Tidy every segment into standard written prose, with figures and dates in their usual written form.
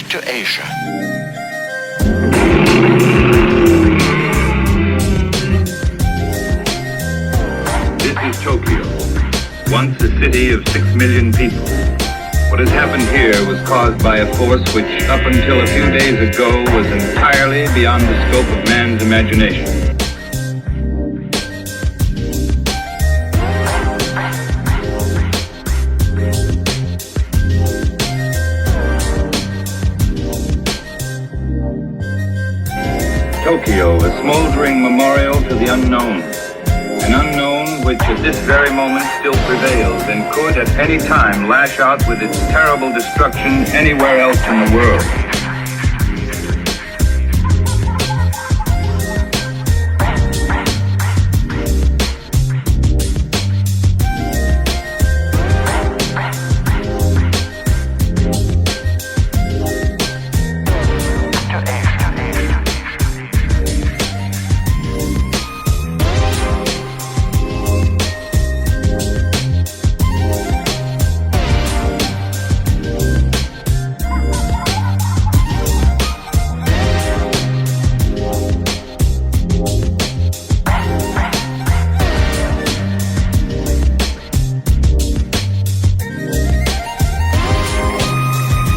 To Asia. This is Tokyo, once a city of 6 million people. What has happened here was caused by a force which, up until a few days ago, was entirely beyond the scope of man's imagination. Tokyo, a smoldering memorial to the unknown. An unknown which at this very moment still prevails and could at any time lash out with its terrible destruction anywhere else in the world.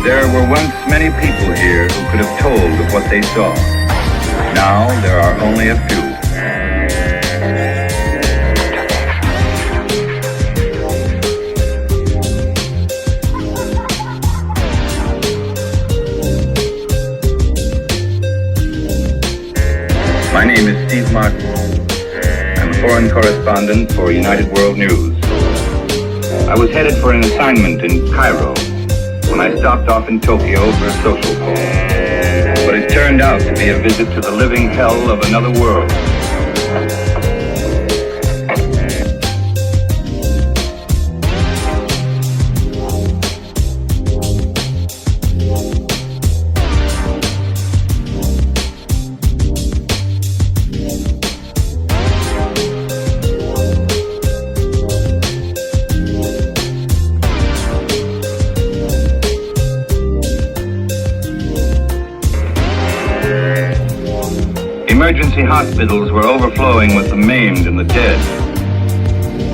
There were once many people here who could have told of what they saw. Now there are only a few. My name is Steve Martin. I'm a foreign correspondent for United World News. I was headed for an assignment in Cairo when I stopped off in Tokyo for a social call. But it turned out to be a visit to the living hell of another world. Emergency hospitals were overflowing with the maimed and the dead.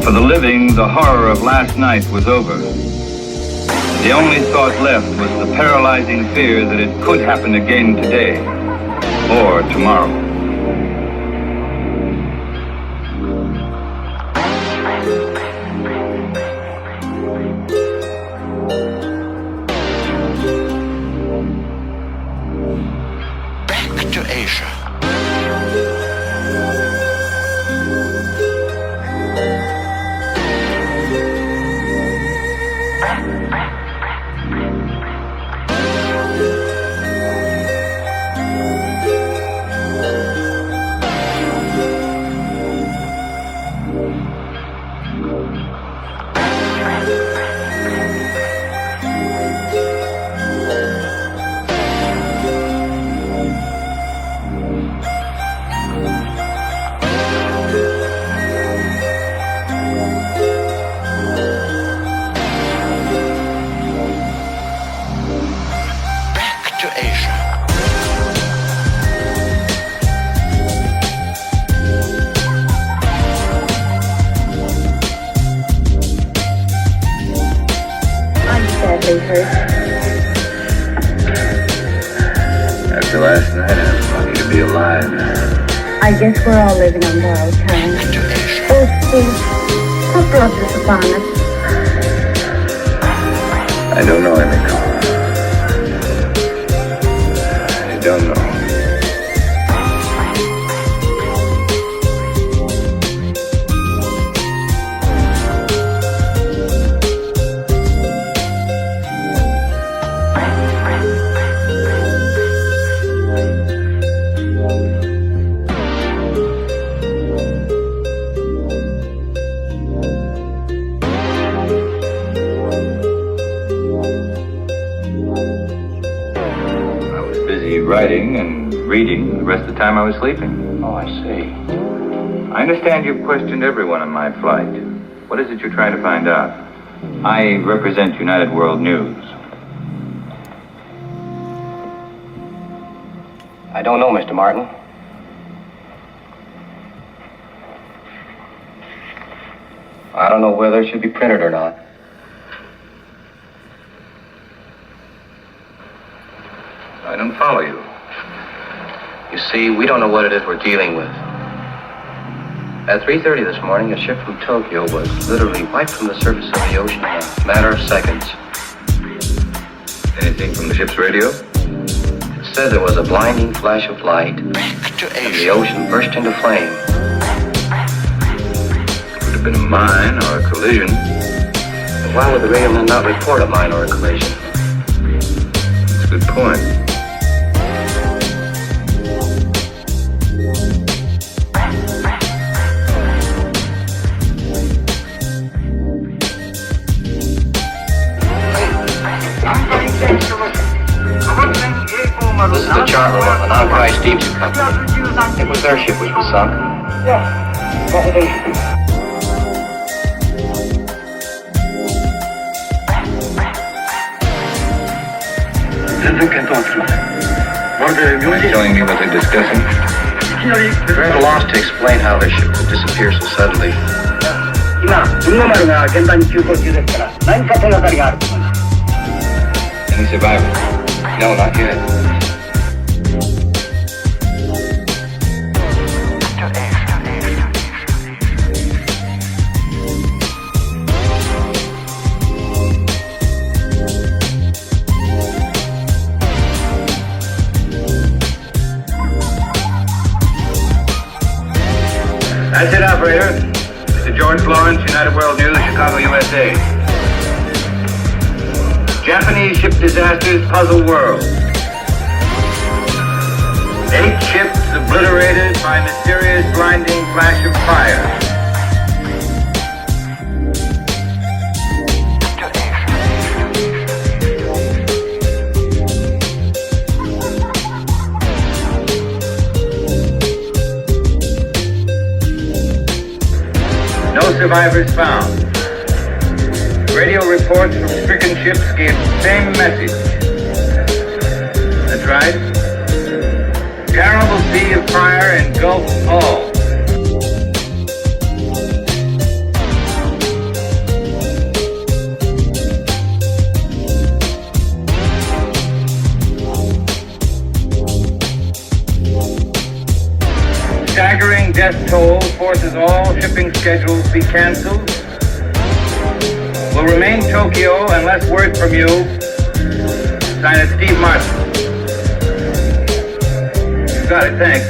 For the living, the horror of last night was over. The only thought left was the paralyzing fear that it could happen again today or tomorrow. Back to Asia. After last night, I'm lucky to be alive. I guess we're all living on borrowed time. Oh, Steve, what brought this upon us? I don't know, Emiko. I don't know. studying and reading. The rest of the time I was sleeping. Oh, I see. I understand you've questioned everyone on my flight. What is it you're trying to find out? I represent United World News. I don't know, Mr. Martin. I don't know whether it should be printed or not. I don't follow you. You see, we don't know what it is we're dealing with. At 3:30 this morning, a ship from Tokyo was literally wiped from the surface of the ocean in a matter of seconds. Anything from the ship's radio? It said there was a blinding flash of light, and the ocean burst into flame. Could have been a mine or a collision. But why would the radio man not report a mine or a collision? That's a good point. This is the chart room of the Nankai Steamship Company. It was their ship which was sunk. Are you telling me what they're discussing? We're at a loss to explain how their ship could disappear so suddenly. Any survivors? No, not yet. That's it, operator. Mr. George Lawrence, United World News, Chicago, USA. Japanese ship disasters puzzle world. 8 ships obliterated by mysterious blinding flash of fire. No survivors found. Radio reports from stricken ships gave the same message. That's right. Terrible sea of fire engulfed all. Staggering death toll forces all shipping schedules be canceled. Will remain Tokyo unless word from you. Signed, Steve Martin. You got it, thanks.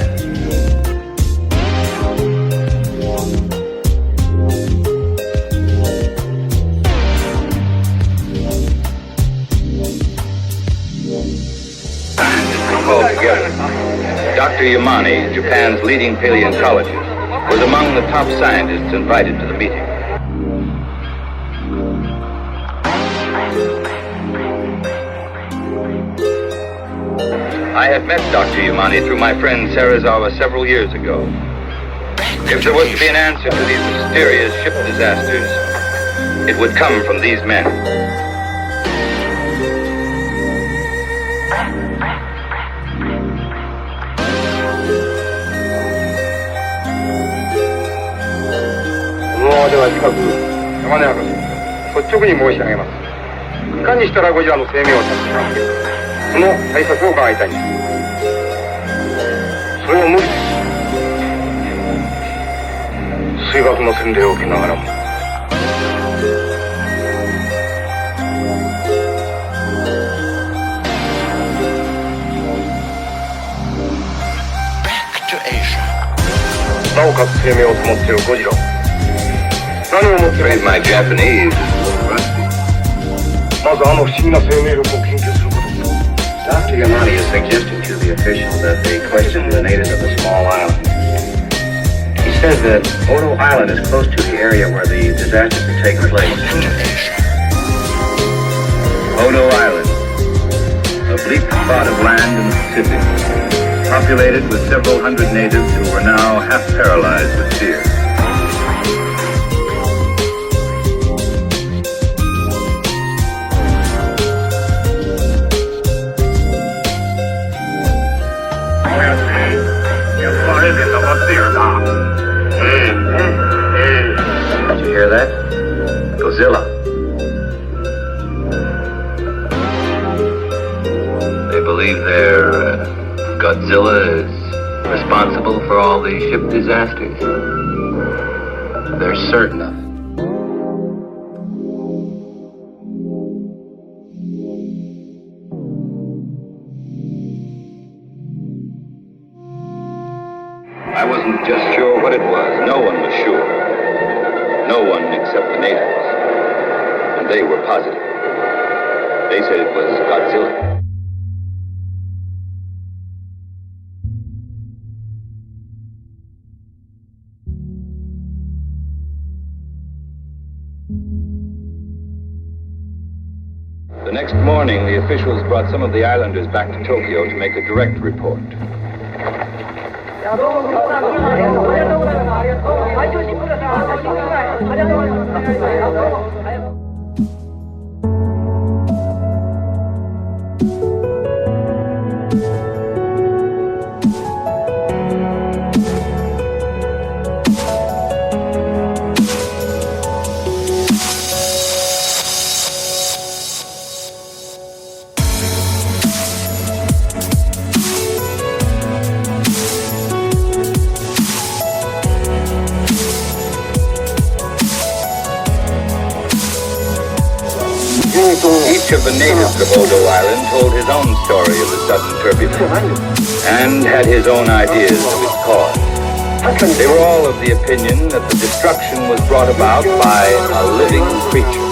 Called together. Dr. Yamane, Japan's leading paleontologist, was among the top scientists invited to the meeting. I had met Dr. Yamane through my friend Sarazawa several years ago. If there was to be an answer to these mysterious ship disasters, it would come from these men. Afraid my Japanese is a little rusty. Dr. Yamane is suggesting to the officials that they question the natives of the small island. He says that Odo Island is close to the area where the disasters have taken place. Odo Island, oblique spot of land in the Pacific, populated with several hundred natives who were now half paralyzed with fear. Did you hear that? Godzilla. They believe their Godzilla is responsible for all these ship disasters. They're certain of it. I wasn't just sure what it was. No one was sure. No one except the natives. And they were positive. They said it was Godzilla. The next morning, the officials brought some of the islanders back to Tokyo to make a direct report. Each of the natives of Odo Island told his own story of the sudden turbulence and had his own ideas of its cause. They were all of the opinion that the destruction was brought about by a living creature.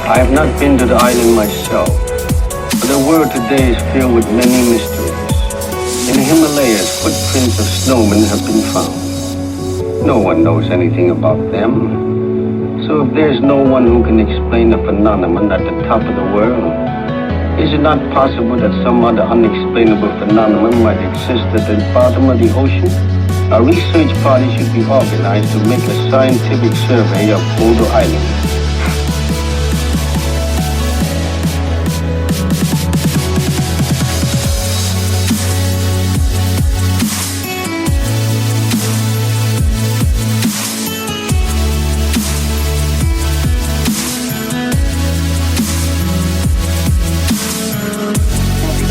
I have not been to the island myself, but the world today is filled with many mysteries. In the Himalayas, footprints of snowmen have been found. No one knows anything about them. So if there's no one who can explain the phenomenon at the top of the world, is it not possible that some other unexplainable phenomenon might exist at the bottom of the ocean? A research party should be organized to make a scientific survey of Odo Island.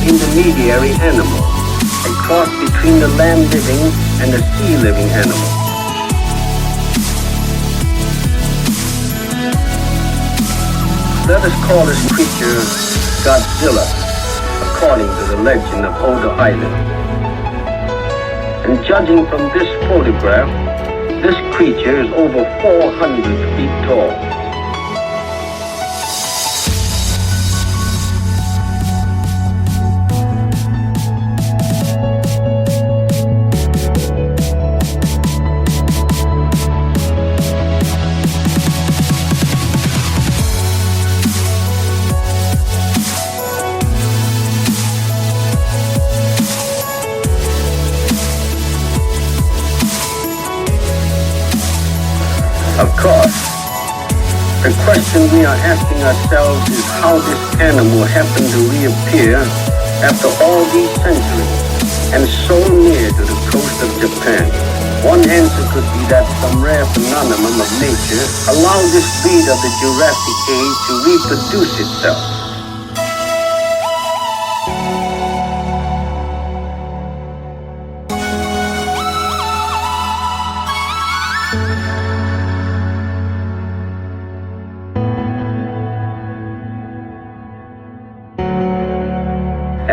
Intermediary animal, a cross between the land-living and the sea-living animal. Let us call this creature Godzilla, according to the legend of Odo Island. And judging from this photograph, this creature is over 400 feet tall. Of course, the question we are asking ourselves is how this animal happened to reappear after all these centuries and so near to the coast of Japan. One answer could be that some rare phenomenon of nature allowed this breed of the Jurassic age to reproduce itself.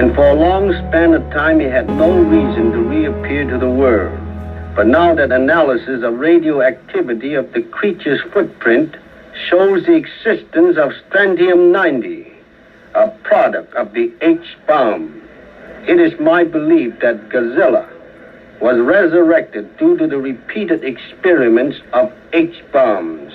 And for a long span of time, he had no reason to reappear to the world. But now that analysis of radioactivity of the creature's footprint shows the existence of strontium-90, a product of the H-bomb, it is my belief that Godzilla was resurrected due to the repeated experiments of H-bombs.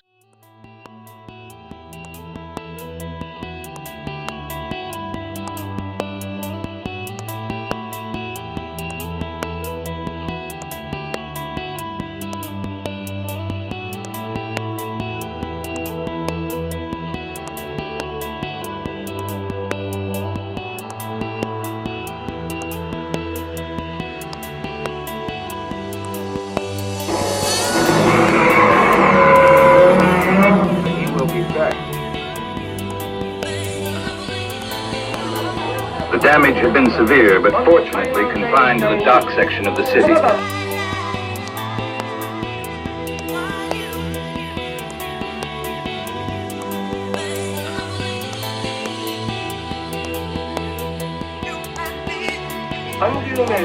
The damage had been severe, but fortunately confined to the dock section of the city.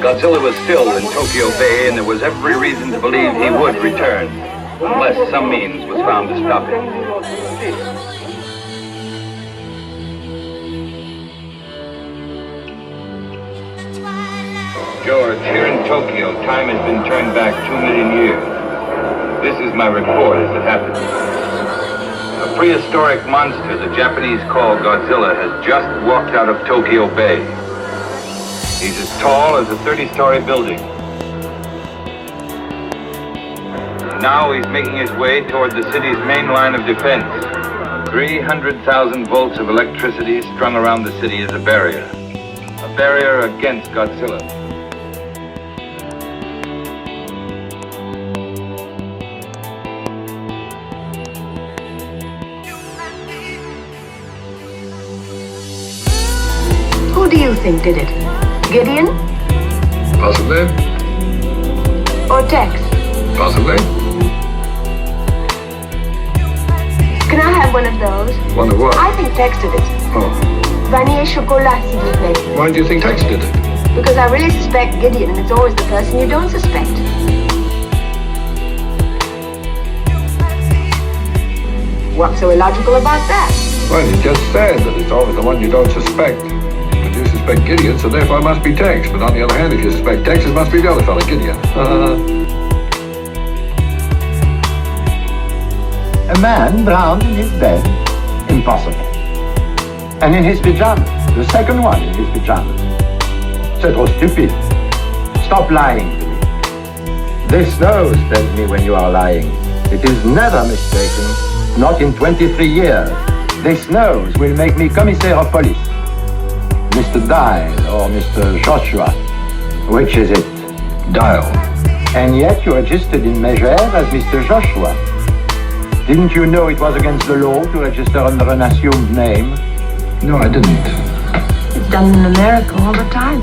Godzilla was still in Tokyo Bay, and there was every reason to believe he would return, unless some means was found to stop him. George, here in Tokyo, time has been turned back 2 million years. This is my report as it happened. A prehistoric monster the Japanese call Godzilla has just walked out of Tokyo Bay. He's as tall as a 30-story building. Now he's making his way toward the city's main line of defense. 300,000 volts of electricity strung around the city as a barrier. A barrier against Godzilla. Who do you think did it? Gideon? Possibly. Or Tex? Possibly. Can I have one of those? One of what? I think Tex did it. Oh. Vanille chocolat, s'il vous plaît. Why do you think Tex did it? Because I really suspect Gideon, and it's always the person you don't suspect. What's so illogical about that? Well, you just said that it's always the one you don't suspect. But you suspect Gideon, so therefore it must be Tex. But on the other hand, if you suspect Tex, it must be the other fellow, Gideon. A man drowned in his bed? Impossible. And in his pajamas? The second one in his pajamas? C'est trop stupid. Stop lying to me. This nose tells me when you are lying. It is never mistaken. Not in 23 years. This nose will make me commissaire of police. Mr. Dial or Mr. Joshua. Which is it? Dial. And yet you registered in Megève as Mr. Joshua. Didn't you know it was against the law to register under an assumed name? No, I didn't. It's done in America all the time.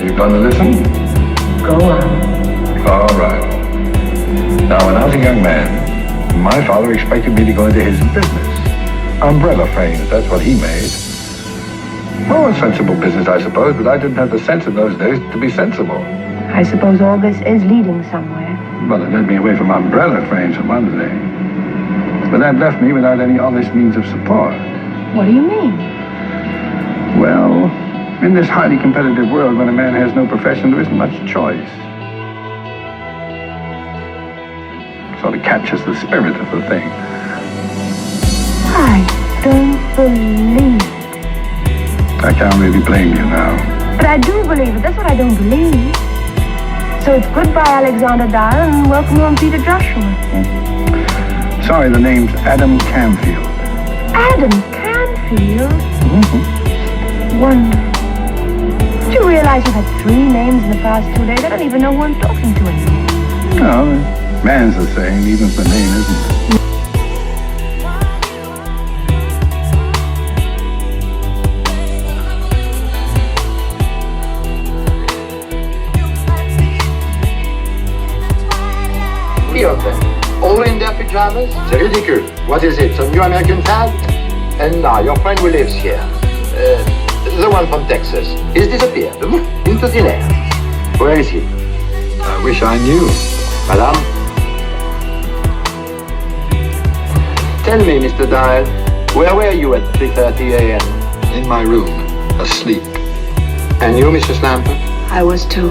You gonna listen? Go on. All right. Now, when I was a young man, my father expected me to go into his business. Umbrella frames, that's what he made. Well, a sensible business, I suppose, but I didn't have the sense in those days to be sensible. I suppose all this is leading somewhere. Well, it led me away from umbrella frames for one thing. But that left me without any honest means of support. What do you mean? Well, in this highly competitive world, when a man has no profession, there isn't much choice. Sort of captures the spirit of the thing. I don't believe it. I can't really blame you now. But I do believe it. That's what I don't believe. So it's goodbye, Alexander Dial, and welcome home, Peter Joshua. Sorry, the name's Adam Camfield. Adam Canfield? Mm-hmm. Wonderful. Do you realize you've had 3 names in the past 2 days? I don't even know who I'm talking to anymore. No, man's the same, even if the name isn't. pajamas? C'est ridicule. What is it, some new American fad? And now your friend who lives here, the one from Texas, he's disappeared into thin air. Where is he? I wish I knew. Madame? Tell me, Mr. Dial, where were you at 3:30 a.m.? In my room, asleep. And you, Mrs. Lampert? I was too.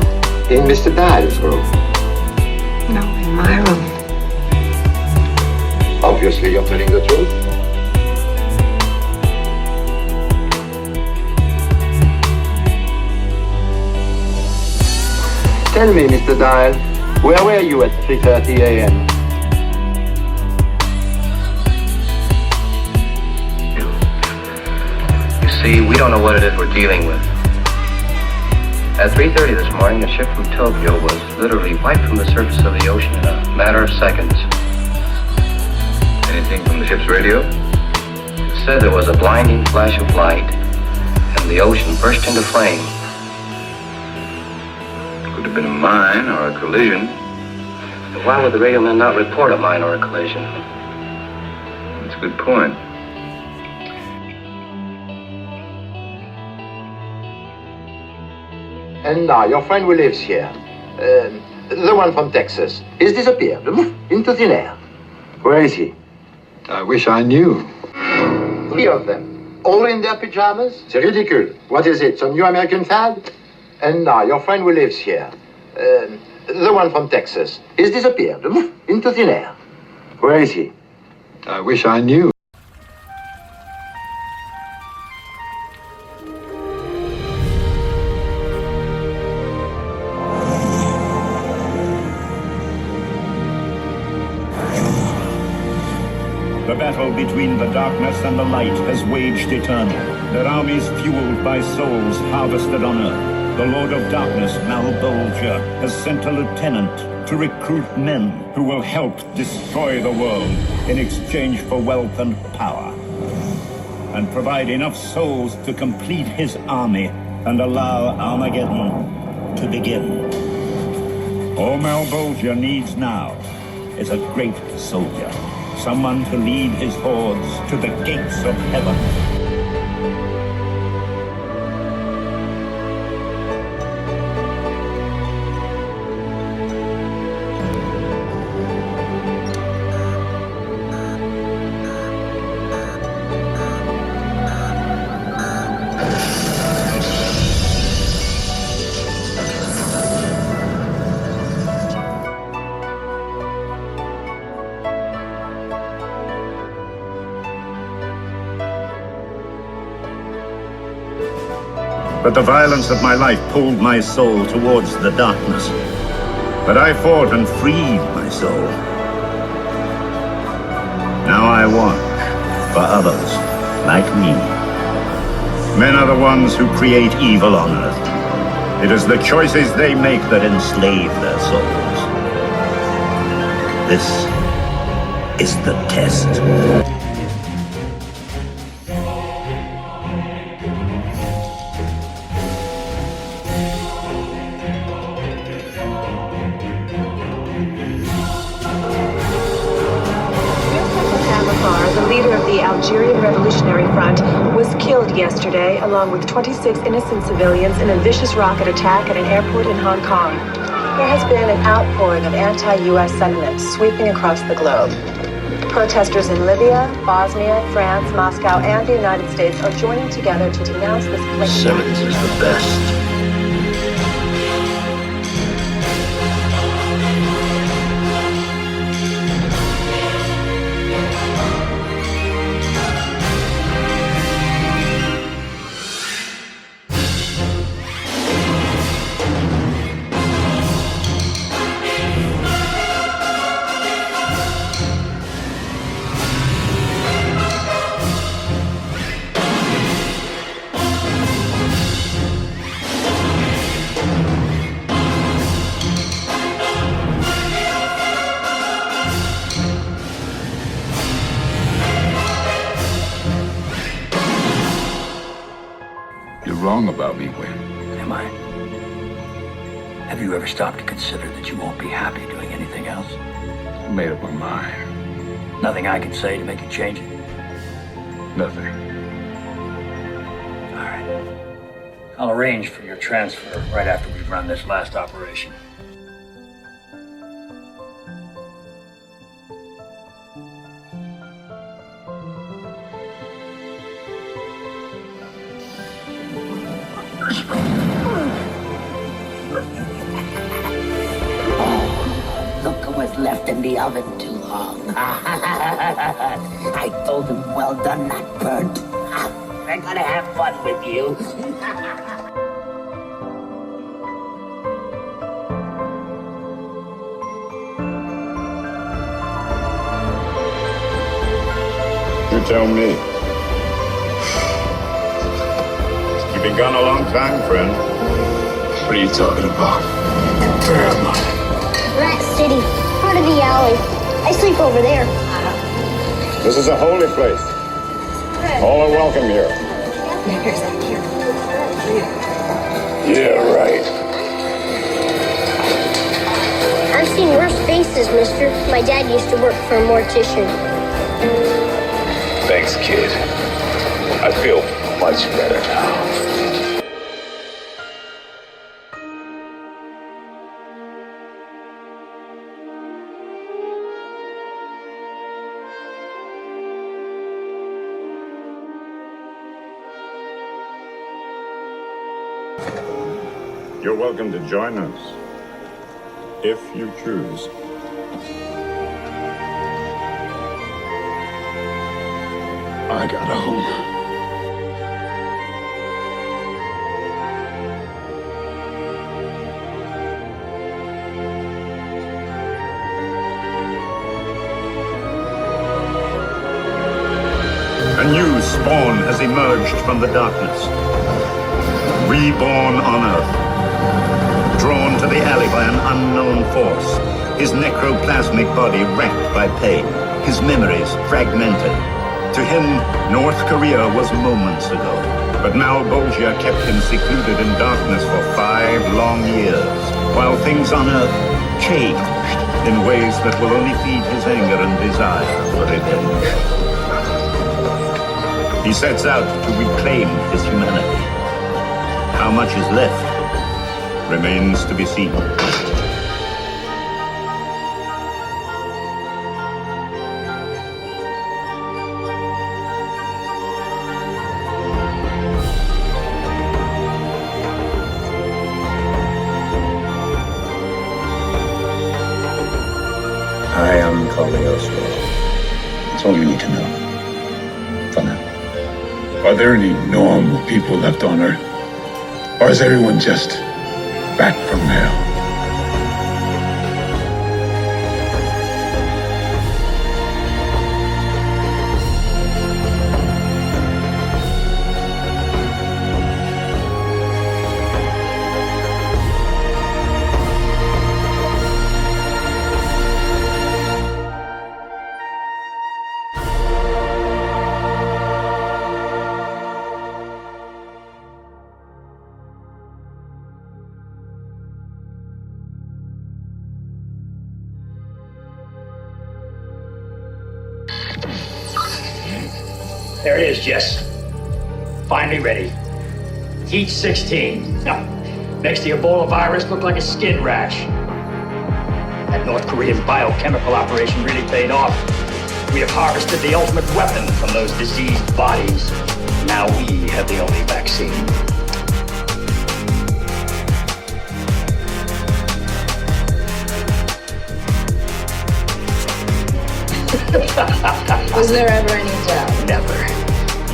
In Mr. Dial's room. No, in my room. Obviously, you're telling the truth. Tell me, Mr. Dial, where were you at 3:30 a.m.? You see, we don't know what it is we're dealing with. At 3:30 this morning, a ship from Tokyo was literally wiped from the surface of the ocean in a matter of seconds. Anything from the ship's radio? It said there was a blinding flash of light, and the ocean burst into flame. Could have been a mine or a collision. But why would the radio man not report a mine or a collision? That's a good point. And now your friend who lives here, the one from Texas, he's disappeared into thin air. Where is he? I wish I knew. 3 of them, all in their pajamas? C'est ridicule. What is it, some new American fad? And now your friend who lives here, the one from Texas, he's disappeared into thin air. Where is he? I wish I knew. The battle between the darkness and the light has waged eternal. Their armies fueled by souls harvested on earth. The Lord of Darkness, Malbolgia, has sent a lieutenant to recruit men who will help destroy the world in exchange for wealth and power, and provide enough souls to complete his army and allow Armageddon to begin. All Malbolgia needs now is a great soldier. Someone to lead his hordes to the gates of heaven. But the violence of my life pulled my soul towards the darkness. But I fought and freed my soul. Now I watch for others like me. Men are the ones who create evil on earth. It is the choices they make that enslave their souls. This is the test. The Algerian Revolutionary Front was killed yesterday along with 26 innocent civilians in a vicious rocket attack at an airport in Hong Kong. There has been an outpouring of anti-U.S. sentiments sweeping across the globe. Protesters in Libya, Bosnia, France, Moscow, and the United States are joining together to denounce this blatant... Simmons is the best. Wrong about me, Wayne. Am I? Have you ever stopped to consider that you won't be happy doing anything else? I made up my mind. Nothing I can say to make you change it? Nothing. All right. I'll arrange for your transfer right after we've run this last operation. Look who was left in the oven too long. I told him, well done, not burnt. We're gonna have fun with you. You tell me. You've been gone a long time, friend. What are you talking about? Where am I? Rat City, part of the alley. I sleep over there. This is a holy place. All are welcome here. Yeah, right. I've seen worse faces, mister. My dad used to work for a mortician. Thanks, kid. I feel much better now. You're welcome to join us, if you choose. I got home. A new spawn has emerged from the darkness. Reborn on Earth. Drawn to the alley by an unknown force. His necroplasmic body racked by pain. His memories fragmented. To him, North Korea was moments ago. But Malbolgia kept him secluded in darkness for 5 long years. While things on Earth changed in ways that will only feed his anger and desire for revenge. He sets out to reclaim his humanity. How much is left remains to be seen. I am Cagliostro. That's all you need to know. For now. Are there any normal people left on Earth? Or is everyone just back from hell? There it is, Jess. Finally ready. Heat 16. Makes the Ebola virus look like a skin rash. That North Korean biochemical operation really paid off. We have harvested the ultimate weapon from those diseased bodies. Now we have the only vaccine. Was there ever any doubt? Never.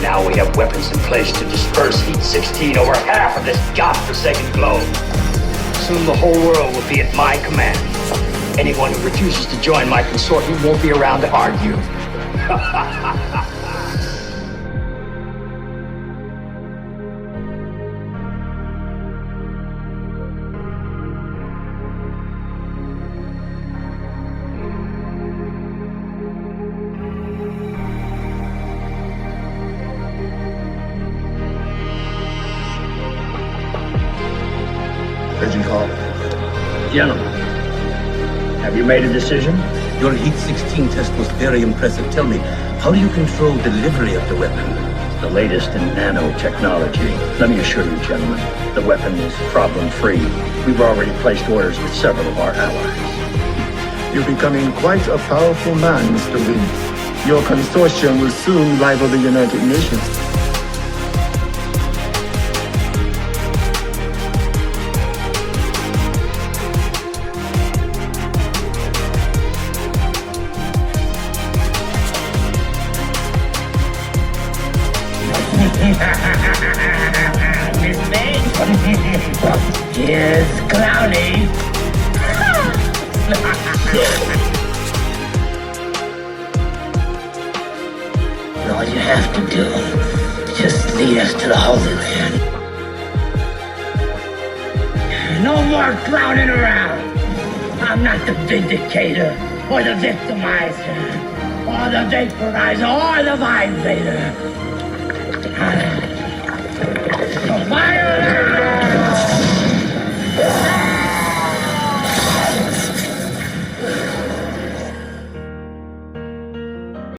Now we have weapons in place to disperse Heat 16 over half of this godforsaken globe. Soon the whole world will be at my command. Anyone who refuses to join my consortium won't be around to argue. Pigeon call. Gentlemen, have you made a decision? Your Heat 16 test was very impressive. Tell me, how do you control delivery of the weapon? The latest in nanotechnology. Let me assure you, gentlemen, the weapon is problem-free. We've already placed orders with several of our allies. You're becoming quite a powerful man, Mr. Lee. Your consortium will soon rival the United Nations. Here's Clowny. All you have to do is just lead us to the Holy Land. No more clowning around. I'm not the vindicator, or the victimizer, or the vaporizer, or the vibrator.